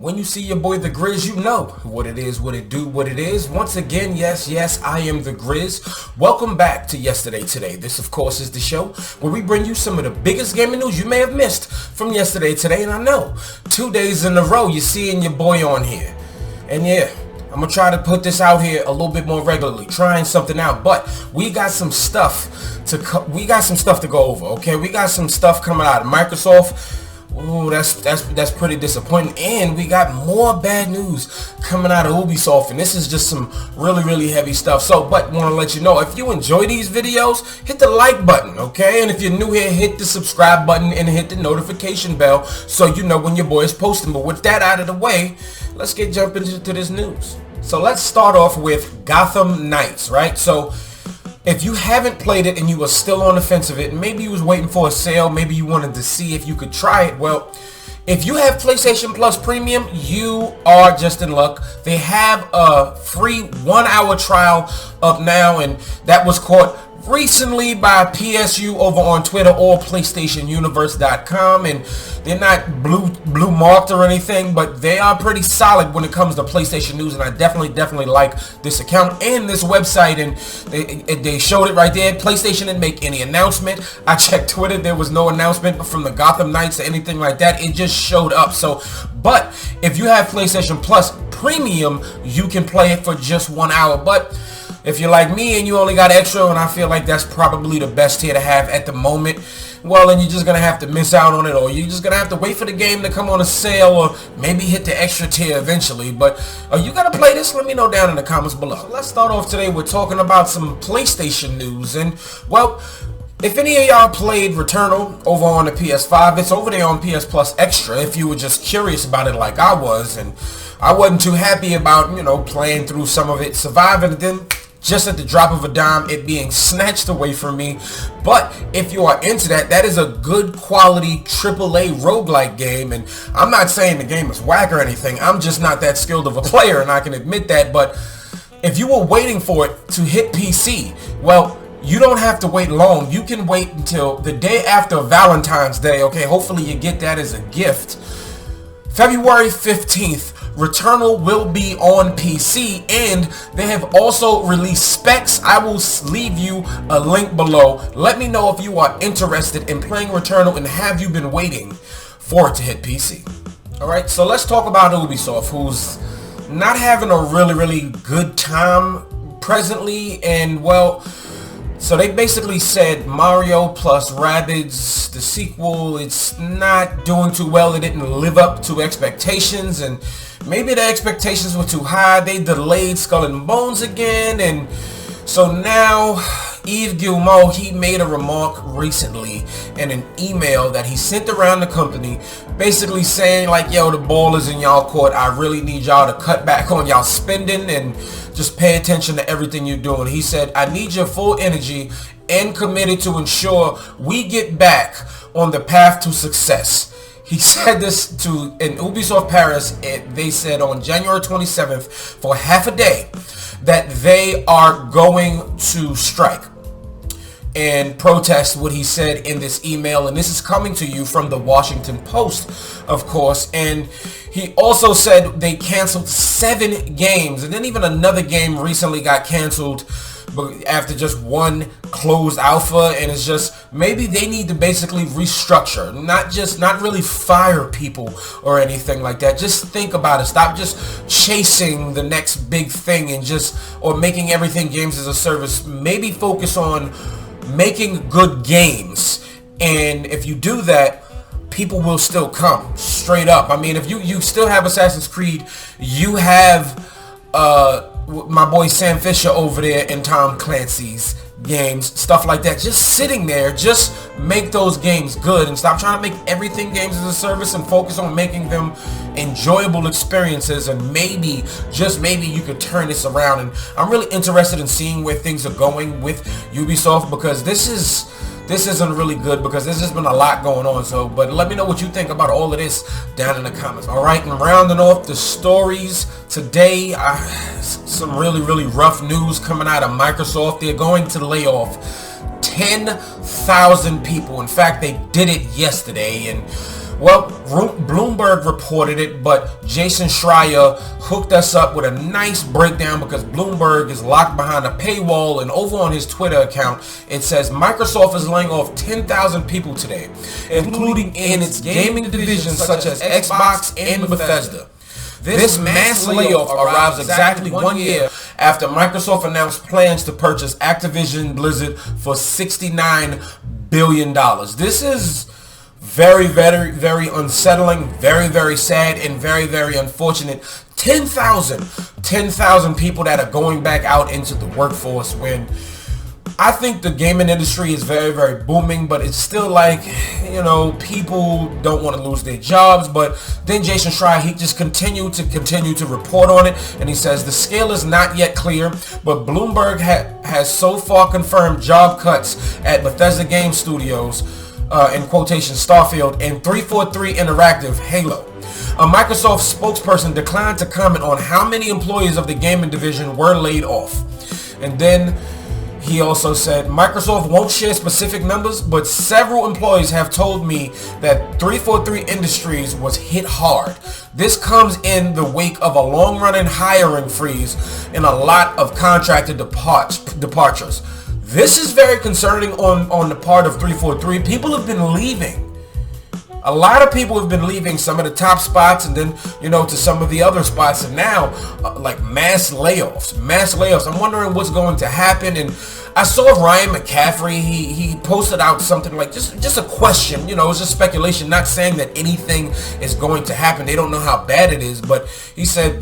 When you see your boy The Grizz, you know what it is, what it do, what it is. Once again, yes, I am The Grizz. Welcome back to Yesterday Today. This, of course, is the show where we bring you some of the biggest gaming news you may have missed from yesterday, today. And I know, 2 days in a row, you're seeing your boy on here. And yeah, I'm going to try to put this out here a little bit more regularly, trying something out. But we got some stuff to go over, okay? We got some stuff coming out of Microsoft. Ooh, that's pretty disappointing. And we got more bad news coming out of Ubisoft, and this is just some really heavy stuff. So, but want to let you know, if you enjoy these videos, hit the like button, okay? And if you're new here, hit the subscribe button and hit the notification bell so you know when your boy is posting. But with that out of the way, let's jump into this news. So let's start off with Gotham Knights, right? So if you haven't played it and you are still on the fence of it, maybe you was waiting for a sale, maybe you wanted to see if you could try it, well, if you have PlayStation Plus Premium, you are just in luck. They have a free 1 hour trial up now, and that was caught recently by PSU over on Twitter or PlayStationUniverse.com, and they're not blue marked or anything, but they are pretty solid when it comes to PlayStation news, and I definitely like this account and this website, and they showed it right there. PlayStation didn't make any announcement. I checked Twitter, there was no announcement from the Gotham Knights or anything like that. It just showed up. So, but if you have PlayStation Plus Premium, you can play it for just 1 hour. But if you're like me and you only got extra, and I feel like that's probably the best tier to have at the moment, well, then you're just going to have to miss out on it, or you're just going to have to wait for the game to come on a sale, or maybe hit the extra tier eventually. But are you going to play this? Let me know down in the comments below. So let's start off today with talking about some PlayStation news. And, well, if any of y'all played Returnal over on the PS5, it's over there on PS Plus Extra if you were just curious about it like I was. And I wasn't too happy about, playing through some of it, surviving, and then just at the drop of a dime, it being snatched away from me. But if you are into that, that is a good quality AAA roguelike game. And I'm not saying the game is whack or anything. I'm just not that skilled of a player, and I can admit that. But if you were waiting for it to hit PC, well, you don't have to wait long. You can wait until the day after Valentine's Day. Okay, hopefully you get that as a gift. February 15th. Returnal will be on PC, and they have also released specs. I will leave you a link below. Let me know if you are interested in playing Returnal, and have you been waiting for it to hit PC. Alright, so let's talk about Ubisoft, who's not having a really good time presently. And, well, so they basically said Mario plus Rabbids, the sequel, it's not doing too well. It didn't live up to expectations, and maybe the expectations were too high. They delayed Skull and Bones again, and so now Yves Guillemot, he made a remark recently in an email that he sent around the company, basically saying like, yo, the ball is in y'all court. I really need y'all to cut back on y'all spending and just pay attention to everything you're doing. He said, I need your full energy and committed to ensure we get back on the path to success. He said this in Ubisoft Paris. They said on January 27th for half a day that they are going to strike and protest what he said in this email. And this is coming to you from the Washington Post, of course. And he also said they canceled 7 games, and then even another game recently got canceled after just one closed alpha. And it's just, maybe they need to basically restructure, not really fire people or anything like that. Just think about it. Stop just chasing the next big thing and or making everything games as a service. Maybe focus on making good games, and if you do that, people will still come, straight up. I mean, if you still have Assassin's Creed, you have my boy Sam Fisher over there in Tom Clancy's games, stuff like that, just sitting there. Just make those games good and stop trying to make everything games as a service, and focus on making them enjoyable experiences. And maybe, just maybe, you could turn this around. And I'm really interested in seeing where things are going with Ubisoft, because this isn't really good, because there's just been a lot going on. So, but let me know what you think about all of this down in the comments. Alright, and rounding off the stories today, some really rough news coming out of Microsoft. They're going to lay off 10,000 people. In fact, they did it yesterday. And Well, Bloomberg reported it, but Jason Schreier hooked us up with a nice breakdown because Bloomberg is locked behind a paywall, and over on his Twitter account, it says Microsoft is laying off 10,000 people today, including in its gaming divisions such as Xbox and Bethesda. This mass layoff arrives exactly 1 year after Microsoft announced plans to purchase Activision Blizzard for $69 billion. This is very, very, very unsettling, very, very sad, and very, very unfortunate. 10,000 people that are going back out into the workforce when I think the gaming industry is very, very booming, but it's still like, you know, people don't want to lose their jobs. But then Jason Schreier, he just continued to report on it, and he says the scale is not yet clear, but Bloomberg has so far confirmed job cuts at Bethesda Game Studios, in quotation Starfield, and 343 Interactive Halo. A Microsoft spokesperson declined to comment on how many employees of the gaming division were laid off. And then he also said Microsoft won't share specific numbers, but several employees have told me that 343 Industries was hit hard. This comes in the wake of a long-running hiring freeze and a lot of contracted departures. This is very concerning on the part of 343. People have been leaving. A lot of people have been leaving some of the top spots, and then, you know, to some of the other spots, and now like mass layoffs. I'm wondering what's going to happen. And I saw Ryan McCaffrey, he posted out something like just a question, you know, it's just speculation, not saying that anything is going to happen. They don't know how bad it is, but he said,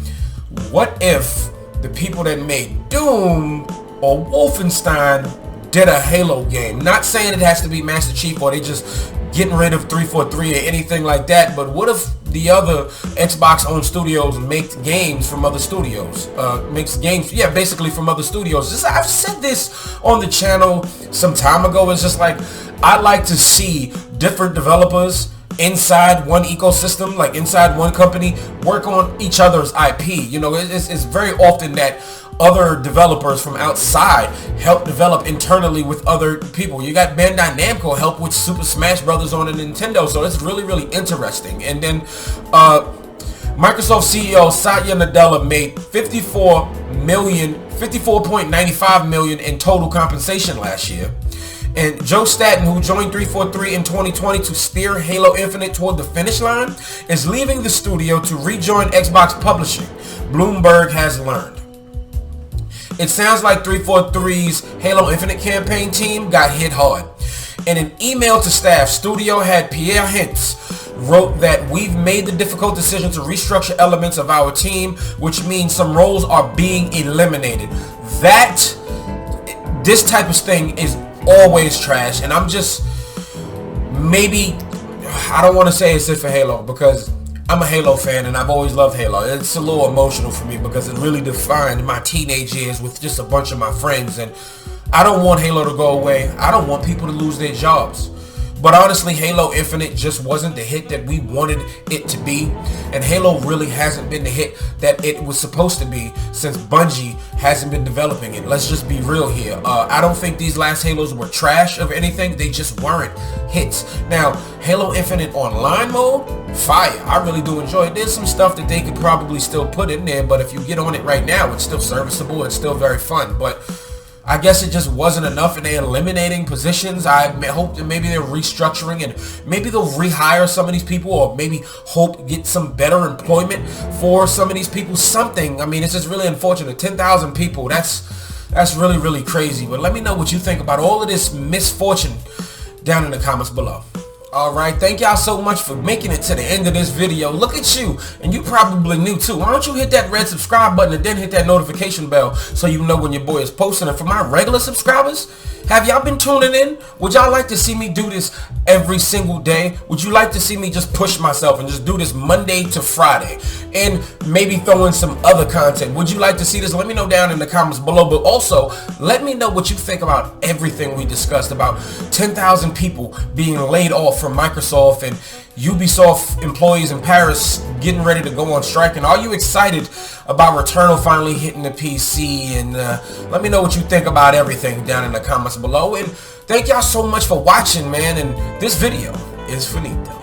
what if the people that made Doom or Wolfenstein did a Halo game? Not saying it has to be Master Chief or they just getting rid of 343 or anything like that, but what if the other Xbox-owned studios make games from other studios? Basically from other studios. I've said this on the channel some time ago. It's just like, I like to see different developers inside one ecosystem, like inside one company, work on each other's IP. You know, it's very often that other developers from outside help develop internally with other people. You got Bandai Namco help with Super Smash Brothers on a Nintendo, so it's really, really interesting. And then Microsoft CEO Satya Nadella made $54.95 million in total compensation last year. And Joe Staten, who joined 343 in 2020 to steer Halo Infinite toward the finish line, is leaving the studio to rejoin Xbox Publishing, Bloomberg has learned. It sounds like 343's Halo Infinite campaign team got hit hard. In an email to staff, studio head Pierre Hintz wrote that we've made the difficult decision to restructure elements of our team, which means some roles are being eliminated. This type of thing is always trash, and I'm just, maybe, I don't want to say it's it for Halo, because I'm a Halo fan and I've always loved Halo. It's a little emotional for me because it really defined my teenage years with just a bunch of my friends, and I don't want Halo to go away. I don't want people to lose their jobs. But honestly, Halo Infinite just wasn't the hit that we wanted it to be, and Halo really hasn't been the hit that it was supposed to be since Bungie hasn't been developing it. Let's just be real here. I don't think these last Halos were trash of anything. They just weren't hits. Now, Halo Infinite Online mode, fire. I really do enjoy it. There's some stuff that they could probably still put in there, but if you get on it right now, it's still serviceable. It's still very fun, but I guess it just wasn't enough, and they're eliminating positions. I hope that maybe they're restructuring and maybe they'll rehire some of these people, or maybe hope get some better employment for some of these people. Something. I mean, it's just really unfortunate. 10,000 people. That's really, really crazy. But let me know what you think about all of this misfortune down in the comments below. Alright, thank y'all so much for making it to the end of this video. Look at you, and you probably new too. Why don't you hit that red subscribe button and then hit that notification bell so you know when your boy is posting. And for my regular subscribers, have y'all been tuning in? Would y'all like to see me do this every single day? Would you like to see me just push myself and just do this Monday to Friday and maybe throw in some other content? Would you like to see this? Let me know down in the comments below. But also, let me know what you think about everything we discussed about 10,000 people being laid off from Microsoft and Ubisoft employees in Paris getting ready to go on strike. And are you excited about Returnal finally hitting the PC? And let me know what you think about everything down in the comments below. And thank y'all so much for watching, man. And this video is finito.